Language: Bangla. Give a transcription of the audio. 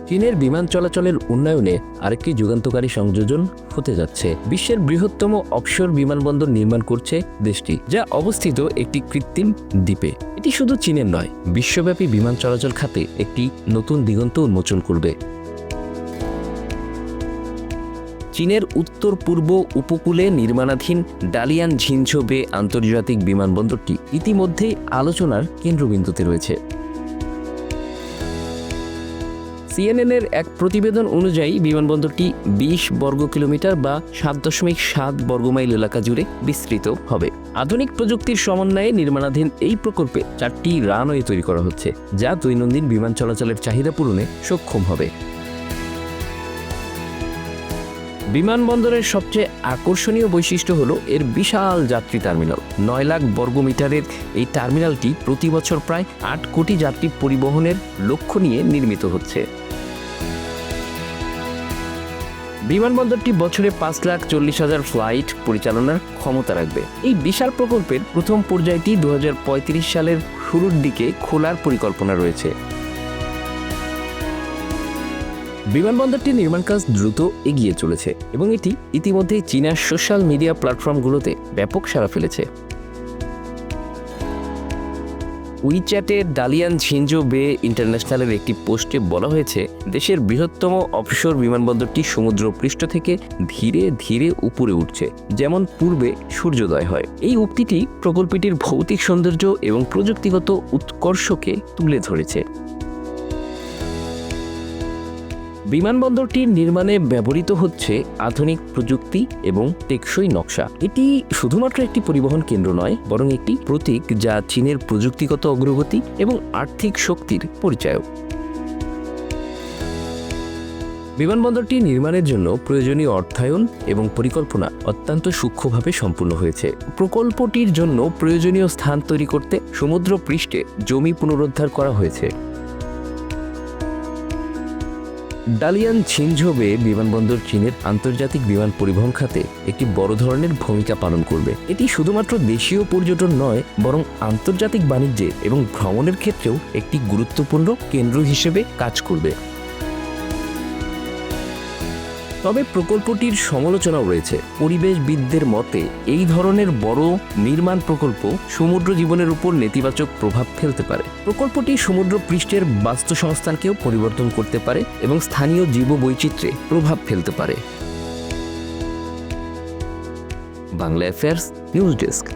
চীনের বিমান চলাচলের উন্নয়নে আরেকটি যুগান্তকারী সংযোজন হতে যাচ্ছে। বিশ্বের বৃহত্তম অফশোর বিমানবন্দর নির্মাণ করছে দেশটি, যা অবস্থিত একটি কৃত্রিম দ্বীপে। এটি শুধু চীনের নয়, বিশ্বব্যাপী বিমান চলাচল খাতে একটি নতুন দিগন্ত উন্মোচন করবে। চীনের উত্তর পূর্ব উপকূলে নির্মাণাধীন ডালিয়ান ঝিনঝো বে আন্তর্জাতিক বিমানবন্দরটি ইতিমধ্যেই আলোচনার কেন্দ্রবিন্দুতে রয়েছে। সিএনএনের এক প্রতিবেদন অনুযায়ী বিমানবন্দরটি ২০ বর্গ কিলোমিটার বা ৭.৭ বর্গমাইল এলাকা জুড়ে বিস্তৃত হবে। আধুনিক প্রযুক্তির সমন্বয়ে নির্মাণাধীন এই প্রকল্পে ৪টি রানওয়ে তৈরি করা হচ্ছে, যা দৈনন্দিন বিমান চলাচলের চাহিদা পূরণে সক্ষম হবে। বিমানবন্দরের সবচেয়ে আকর্ষণীয় বৈশিষ্ট্য হল এর বিশাল যাত্রী টার্মিনাল। ৯ লাখ বর্গমিটারের এই টার্মিনালটি প্রতি বছর প্রায় ৮ কোটি যাত্রী পরিবহনের লক্ষ্য নিয়ে নির্মিত হচ্ছে। বিমানবন্দরটি বছরে ৫,৪০,০০০ ফ্লাইট পরিচালনার ক্ষমতা রাখবে। এই বিশাল প্রকল্পের প্রথম পর্যায়টি ২০৩৫ সালের শুরুর দিকে খোলার পরিকল্পনা রয়েছে। বিমানবন্দরটির নির্মাণ কাজ দ্রুত এগিয়ে চলেছে এবং এটি ইতিমধ্যেই চীনের সোশ্যাল মিডিয়া প্ল্যাটফর্মগুলোতে ব্যাপক সাড়া ফেলেছে। উইচ্যাটের ডালিয়ান ঝিনঝো বে ইন্টারন্যাশনালের একটি পোস্টে বলা হয়েছে, দেশের বৃহত্তম অফশোর বিমানবন্দরটি সমুদ্রপৃষ্ঠ থেকে ধীরে ধীরে উপরে উঠছে, যেমন পূর্বে সূর্যোদয় হয়। এই উক্তিটি প্রকল্পটির ভৌতিক সৌন্দর্য এবং প্রযুক্তিগত উৎকর্ষকে তুলে ধরেছে। বিমানবন্দরটির নির্মাণে ব্যবহৃত হচ্ছে আধুনিক প্রযুক্তি এবং টেকসই নকশা। এটি শুধুমাত্র একটি পরিবহন কেন্দ্র নয়, বরং একটি প্রতীক যা চীনের প্রযুক্তিগত অগ্রগতি এবং আর্থিক শক্তির পরিচায়ক। বিমানবন্দরটি নির্মাণের জন্য প্রয়োজনীয় অর্থায়ন এবং পরিকল্পনা অত্যন্ত সূক্ষ্মভাবে সম্পূর্ণ হয়েছে। প্রকল্পটির জন্য প্রয়োজনীয় স্থান তৈরি করতে সমুদ্র পৃষ্ঠে জমি পুনরুদ্ধার করা হয়েছে। ডালিয়ান ঝিনঝো বে বিমানবন্দর চীনের আন্তর্জাতিক বিমান পরিবহন খাতে একটি বড় ধরনের ভূমিকা পালন করবে। এটি শুধুমাত্র দেশীয় পর্যটন নয়, বরং আন্তর্জাতিক বাণিজ্যে এবং ভ্রমণের ক্ষেত্রেও একটি গুরুত্বপূর্ণ কেন্দ্র হিসেবে কাজ করবে। তবে প্রকল্পটির সমালোচনাও রয়েছে। পরিবেশবিদদের মতে এই ধরনের বড় নির্মাণ প্রকল্প সমুদ্র জীবনের উপর নেতিবাচক প্রভাব ফেলতে পারে। প্রকল্পটি সমুদ্র পৃষ্ঠের বাস্তুসংস্থানকেও পরিবর্তন করতে পারে এবং স্থানীয় জীববৈচিত্র্যে প্রভাব ফেলতে পারে। Bangla affairs news desk.